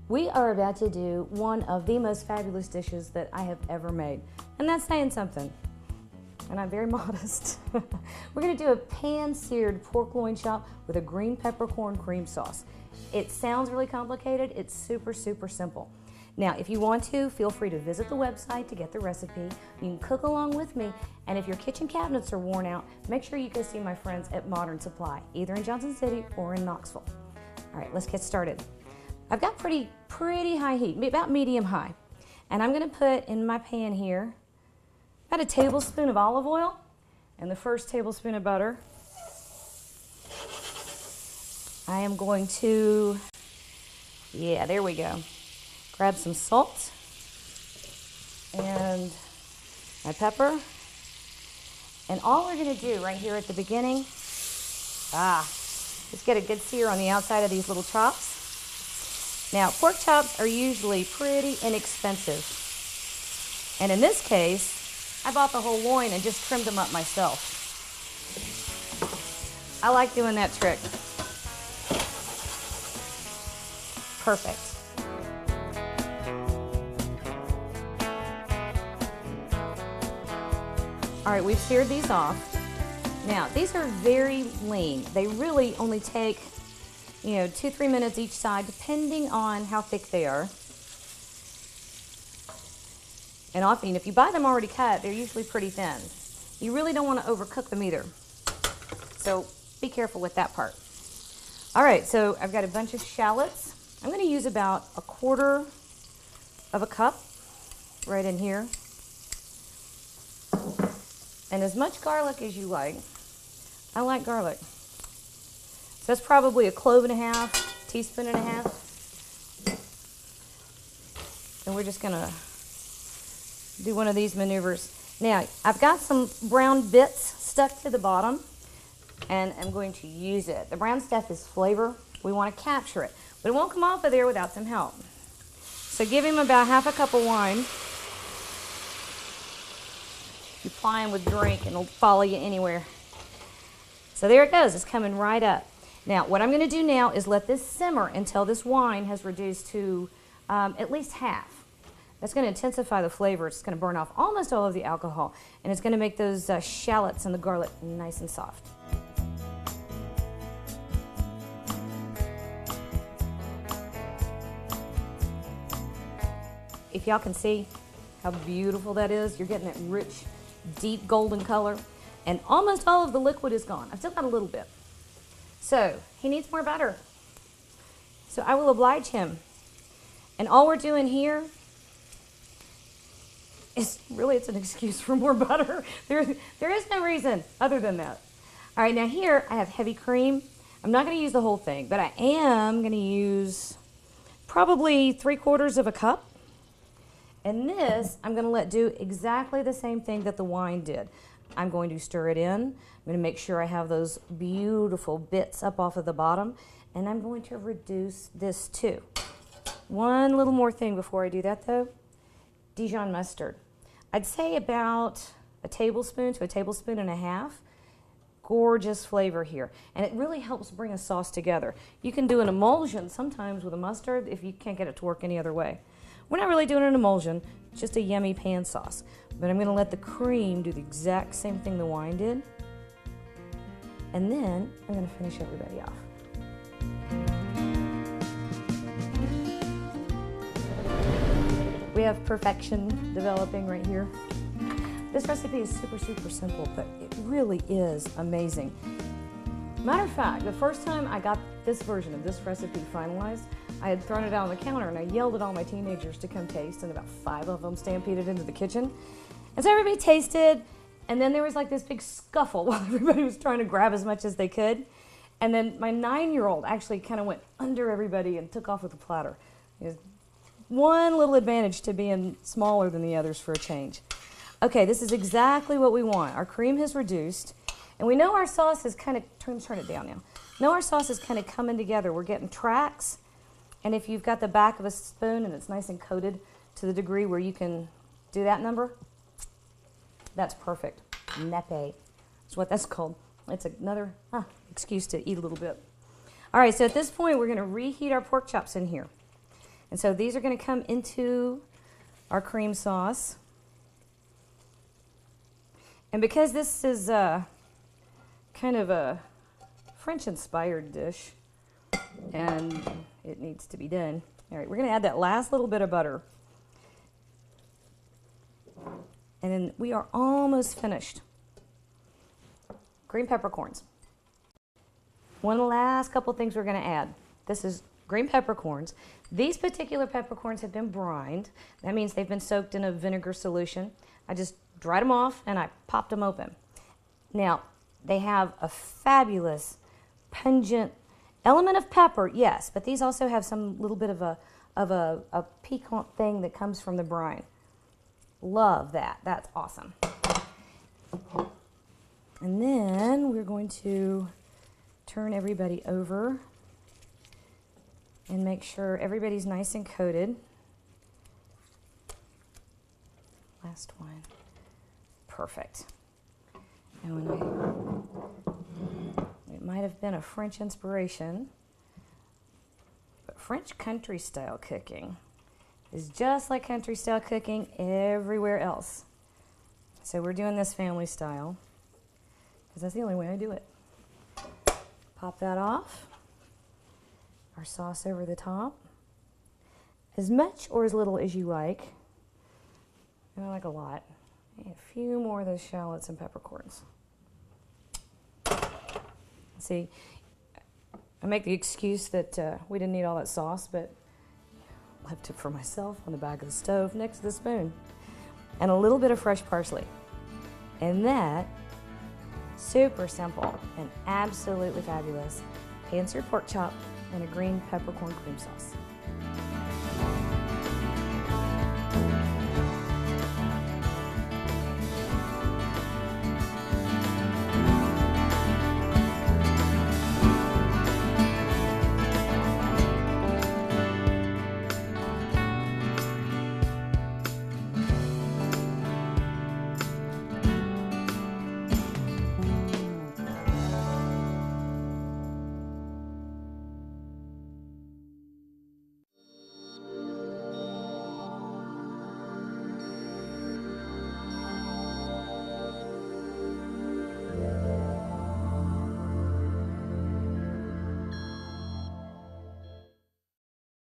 We are about to do one of the most fabulous dishes that I have ever made, and that's saying something, and I'm very modest. We're going to do a pan-seared pork loin chop with a green peppercorn cream sauce. It sounds really complicated. It's super, super simple. Now, if you want to, feel free to visit the website to get the recipe. You can cook along with me, and if your kitchen cabinets are worn out, make sure you go see my friends at Modern Supply, either in Johnson City or in Knoxville. All right, let's get started. I've got pretty high heat, about medium high. And I'm gonna put in my pan here about a tablespoon of olive oil and the first tablespoon of butter. I am going to, yeah, there we go. Grab some salt and my pepper. And all we're gonna do right here at the beginning, is get a good sear on the outside of these little chops. Now, pork chops are usually pretty inexpensive. And in this case, I bought the whole loin and just trimmed them up myself. I like doing that trick. Perfect. All right, we've seared these off. Now, these are very lean. They really only take 2-3 minutes each side, depending on how thick they are. And often, if you buy them already cut, they're usually pretty thin. You really don't want to overcook them either. So be careful with that part. All right, so I've got a bunch of shallots. I'm going to use about 1/4 of a cup right in here. And as much garlic as you like. I like garlic. So that's probably 1.5 cloves, teaspoon and a half. And we're just gonna do one of these maneuvers. Now, I've got some brown bits stuck to the bottom, and I'm going to use it. The brown stuff is flavor. We want to capture it, but it won't come off of there without some help. So give him about 1/2 cup of wine. You ply him with drink and it'll follow you anywhere. So there it goes, it's coming right up. Now, what I'm gonna do now is let this simmer until this wine has reduced to at least half. That's gonna intensify the flavor. It's gonna burn off almost all of the alcohol, and it's gonna make those shallots and the garlic nice and soft. If y'all can see how beautiful that is, you're getting that rich, deep golden color, and almost all of the liquid is gone. I've still got a little bit. So he needs more butter. So I will oblige him. And all we're doing here is really, it's an excuse for more butter. There is no reason other than that. All right, now here I have heavy cream. I'm not gonna use the whole thing, but I am gonna use probably 3/4 of a cup. And this, I'm gonna let do exactly the same thing that the wine did. I'm going to stir it in. I'm going to make sure I have those beautiful bits up off of the bottom, and I'm going to reduce this too. One little more thing before I do that though, Dijon mustard. I'd say about a tablespoon to 1.5 tablespoons. Gorgeous flavor here, and it really helps bring a sauce together. You can do an emulsion sometimes with a mustard if you can't get it to work any other way. We're not really doing an emulsion, just a yummy pan sauce. But I'm going to let the cream do the exact same thing the wine did. And then I'm going to finish everybody off. We have perfection developing right here. This recipe is super, super simple, but it really is amazing. Matter of fact, the first time I got this version of this recipe finalized, I had thrown it out on the counter and I yelled at all my teenagers to come taste, and about 5 of them stampeded into the kitchen. And so everybody tasted, and then there was like this big scuffle while everybody was trying to grab as much as they could. And then my 9-year-old actually kind of went under everybody and took off with the platter. There's one little advantage to being smaller than the others for a change. Okay, this is exactly what we want. Our cream has reduced, and we know our sauce is kind of, turn it down now. Know our sauce is kind of coming together. We're getting tracks, and if you've got the back of a spoon and it's nice and coated to the degree where you can do that number, that's perfect. Nepe is what that's called. It's another excuse to eat a little bit. All right, so at this point, we're going to reheat our pork chops in here. And so these are going to come into our cream sauce. And because this is kind of a French-inspired dish, and it needs to be done. All right, we're going to add that last little bit of butter. And then we are almost finished. Green peppercorns. One last couple things we're going to add. This is green peppercorns. These particular peppercorns have been brined. That means they've been soaked in a vinegar solution. I just dried them off and I popped them open. Now, they have a fabulous, pungent element of pepper, yes, but these also have some little bit of a piquant thing that comes from the brine. Love that. That's awesome. And then we're going to turn everybody over and make sure everybody's nice and coated. Last one. Perfect. And it might have been a French inspiration, but French country style cooking is just like country style cooking everywhere else. So we're doing this family style because that's the only way I do it. Pop that off. Our sauce over the top. As much or as little as you like. I like a lot. And a few more of those shallots and peppercorns. See, I make the excuse that we didn't need all that sauce, but I left it for myself on the back of the stove next to the spoon. And a little bit of fresh parsley. And that, super simple and absolutely fabulous, pan-seared pork chop and a green peppercorn cream sauce.